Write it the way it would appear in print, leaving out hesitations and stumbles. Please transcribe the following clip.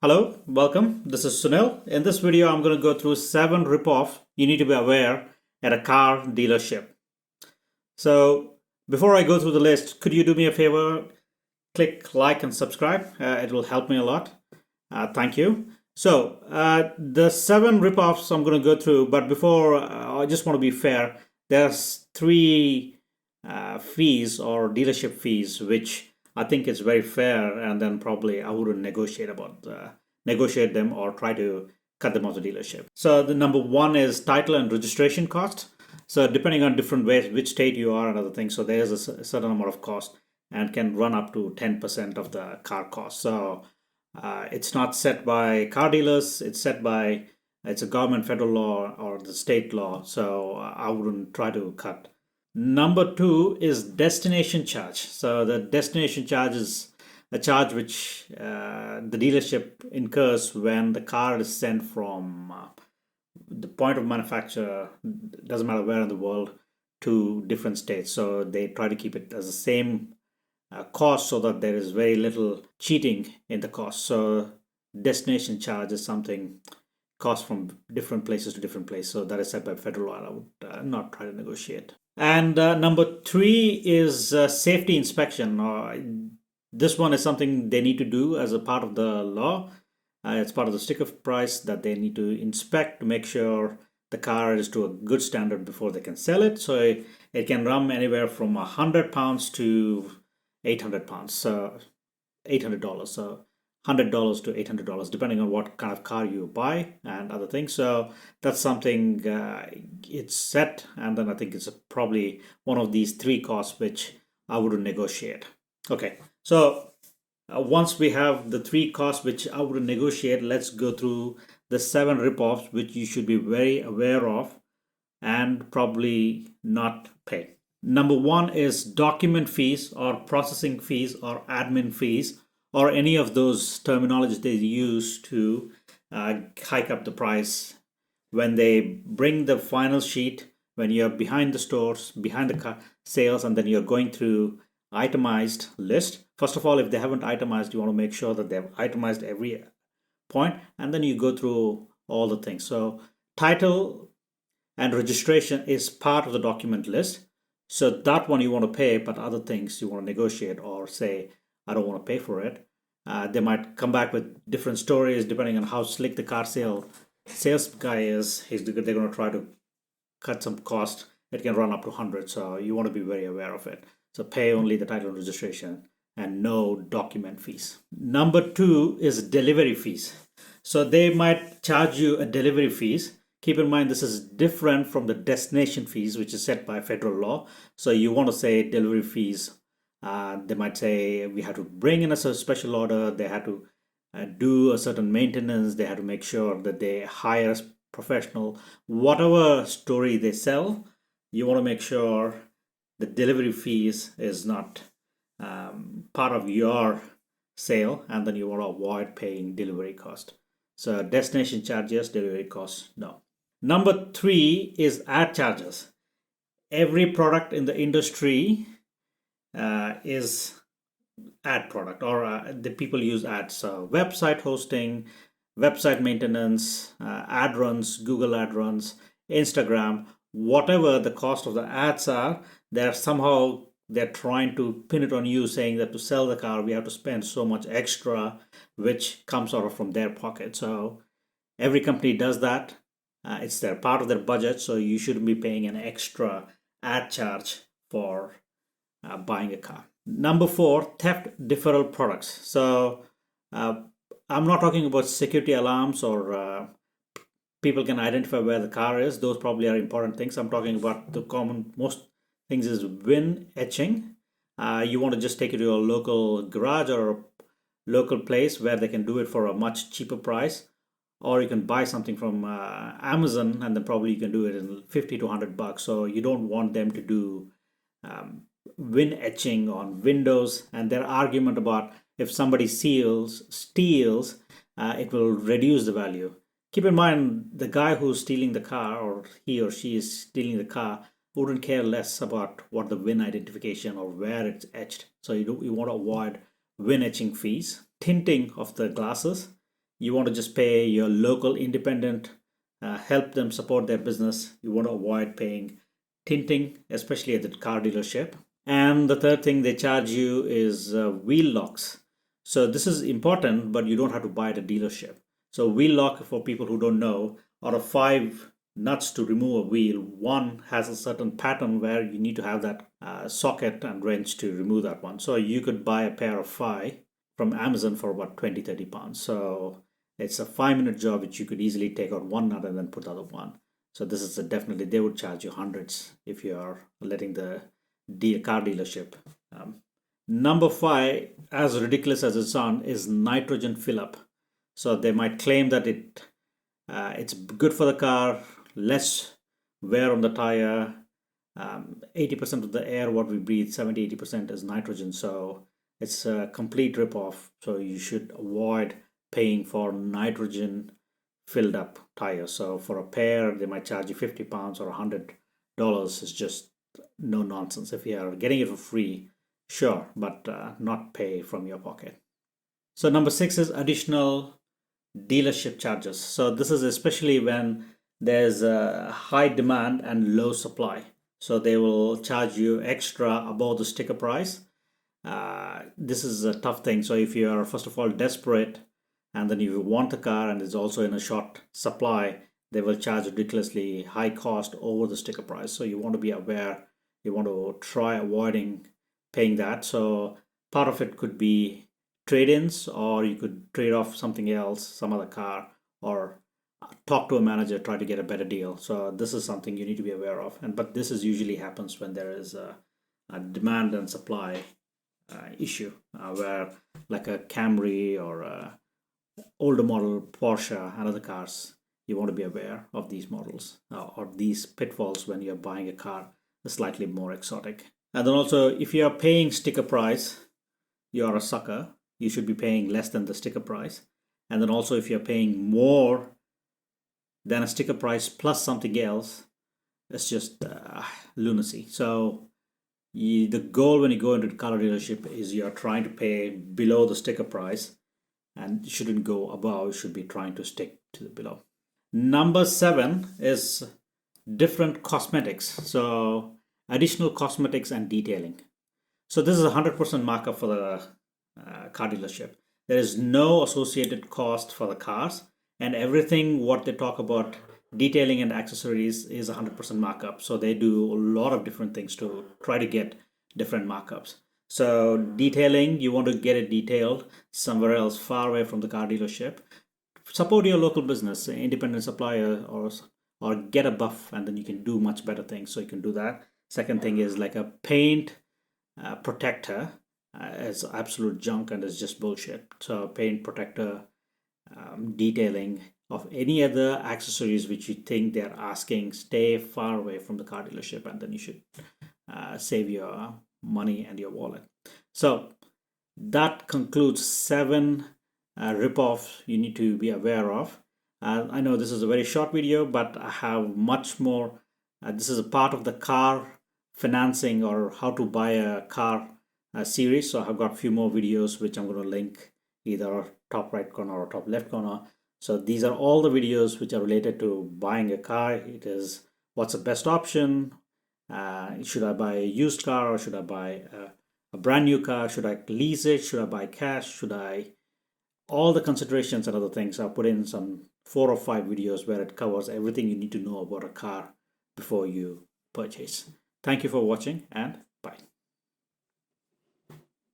Hello, welcome. This is Sunil. In this video, I'm going to go through 7 ripoff you need to be aware at a car dealership. So before I go through the list, could you do me a favor? Click like and subscribe. It will help me a lot. Thank you. So the 7 ripoffs I'm going to go through, but before I just want to be fair. There's 3 fees or dealership fees which I think it's very fair, and then probably I wouldn't negotiate them or try to cut them off the dealership. So the number one is title and registration cost. So depending on different ways, which state you are and other things, so there's a certain amount of cost and can run up to 10% of the car cost. So it's not set by car dealers; it's a government federal law or the state law. So I wouldn't try to cut. Number 2 is destination charge. So the destination charge is a charge which the dealership incurs when the car is sent from the point of manufacture, doesn't matter where in the world, to different states. So they try to keep it as the same cost so that there is very little cheating in the cost. So destination charge is something cost from different places to different places. So that is set by federal law. I would not try to negotiate. And number 3 is safety inspection. This one is something they need to do as a part of the law. It's part of the sticker price that they need to inspect to make sure the car is to a good standard before they can sell it. So it can run anywhere from 100 pounds to 800 pounds, so $800. So $100 to $800 depending on what kind of car you buy and other things. So that's something it's set, and then I think it's probably one of these 3 costs which I wouldn't negotiate. Okay, so once we have the 3 costs which I wouldn't negotiate, let's go through the 7 ripoffs which you should be very aware of and probably not pay. Number 1 is document fees or processing fees or admin fees, or any of those terminologies they use to hike up the price when they bring the final sheet, when you're behind the stores, behind the car sales, and then you're going through itemized list. First of all, if they haven't itemized, you want to make sure that they've itemized every point, and then you go through all the things. So title and registration is part of the document list. So that one you want to pay, but other things you want to negotiate or say, I don't want to pay for it. They might come back with different stories depending on how slick the car sales guy is. They're going to try to cut some cost. It can run up to 100, so you want to be very aware of it. So pay only the title and registration and no document fees. Number 2 is delivery fees. So they might charge you a delivery fees. Keep in mind this is different from the destination fees, which is set by federal law. So you want to say delivery fees. They might say we have to bring in a special order. They have to do a certain maintenance. They have to make sure that they hire a professional. Whatever story they sell, you want to make sure the delivery fees is not part of your sale, and then you want to avoid paying delivery cost. So destination charges, delivery costs, no. Number 3 is ad charges. Every product in the industry is ad product, or the people use ads. So website hosting, website maintenance, ad runs, Google ad runs, Instagram, whatever the cost of the ads are, they're trying to pin it on you, saying that to sell the car we have to spend so much extra, which comes out of from their pocket. So every company does that. It's their part of their budget, so you shouldn't be paying an extra ad charge for buying a car. Number 4, theft deferral products. So I'm not talking about security alarms or people can identify where the car is. Those probably are important things. I'm talking about the most things is VIN etching. You want to just take it to a local garage or a local place where they can do it for a much cheaper price, or you can buy something from Amazon and then probably you can do it in 50 to 100 bucks. So you don't want them to do VIN etching on windows, and their argument about if somebody steals, it will reduce the value. Keep in mind, the guy who's stealing the car, or he or she is stealing the car, wouldn't care less about what the VIN identification or where it's etched. So you want to avoid VIN etching fees. Tinting of the glasses. you want to just pay your local independent, help them support their business. You want to avoid paying tinting, especially at the car dealership. And the third thing they charge you is wheel locks. So this is important, but you don't have to buy at a dealership. So wheel lock, for people who don't know, out of 5 nuts to remove a wheel, one has a certain pattern where you need to have that socket and wrench to remove that one. So you could buy a pair of 5 from Amazon for about 20-30 pounds. So it's a 5-minute job which you could easily take out one nut and then put the other one. So this is definitely, they would charge you hundreds if you are letting the car dealership. Number 5, as ridiculous as it sounds, is nitrogen fill up. So they might claim that it's good for the car, less wear on the tire. 80% of the air what we breathe, 70-80% is nitrogen. So it's a complete rip-off. So you should avoid paying for nitrogen filled up tires. So for a pair, they might charge you 50 pounds or $100. It's just no nonsense. If you are getting it for free, sure, but not pay from your pocket. So number 6 is additional dealership charges. So this is especially when there's a high demand and low supply. So they will charge you extra above the sticker price. This is a tough thing. So if you are first of all desperate, and then you want the car and it's also in a short supply, they will charge ridiculously high cost over the sticker price. So you want to be aware. You want to try avoiding paying that. So part of it could be trade-ins, or you could trade off something else, some other car, or talk to a manager, try to get a better deal. So this is something you need to be aware of. But this is usually happens when there is a demand and supply issue, where like a Camry or a older model Porsche and other cars, you want to be aware of these models or these pitfalls when you're buying a car slightly more exotic. And then also, if you are paying sticker price, you are a sucker. You should be paying less than the sticker price. And then also, if you're paying more than a sticker price plus something else, it's just lunacy. So the goal when you go into the car dealership is you're trying to pay below the sticker price, and you shouldn't go above. You should be trying to stick to the below. Number 7 is different cosmetics. So additional cosmetics and detailing. So this is 100% markup for the car dealership. There is no associated cost for the cars, and everything what they talk about detailing and accessories is 100% markup. So they do a lot of different things to try to get different markups. So detailing, you want to get it detailed somewhere else, far away from the car dealership. Support your local business, independent supplier, or get a buff, and then you can do much better things. So you can do that. Second thing is like a paint protector. It's absolute junk and it's just bullshit. So paint protector, detailing of any other accessories which you think they're asking, stay far away from the car dealership, and then you should save your money and your wallet. So that concludes 7 rip-offs you need to be aware of. I know this is a very short video, but I have much more. This is a part of the car financing or how to buy a car series. So I've got a few more videos which I'm going to link either top right corner or top left corner. So these are all the videos which are related to buying a car. It is what's the best option. Should I buy a used car or should I buy a brand new car? Should I lease it? Should I buy cash? Should I? All the considerations and other things. I'll put in some 4 or 5 videos where it covers everything you need to know about a car before you purchase. Thank you for watching and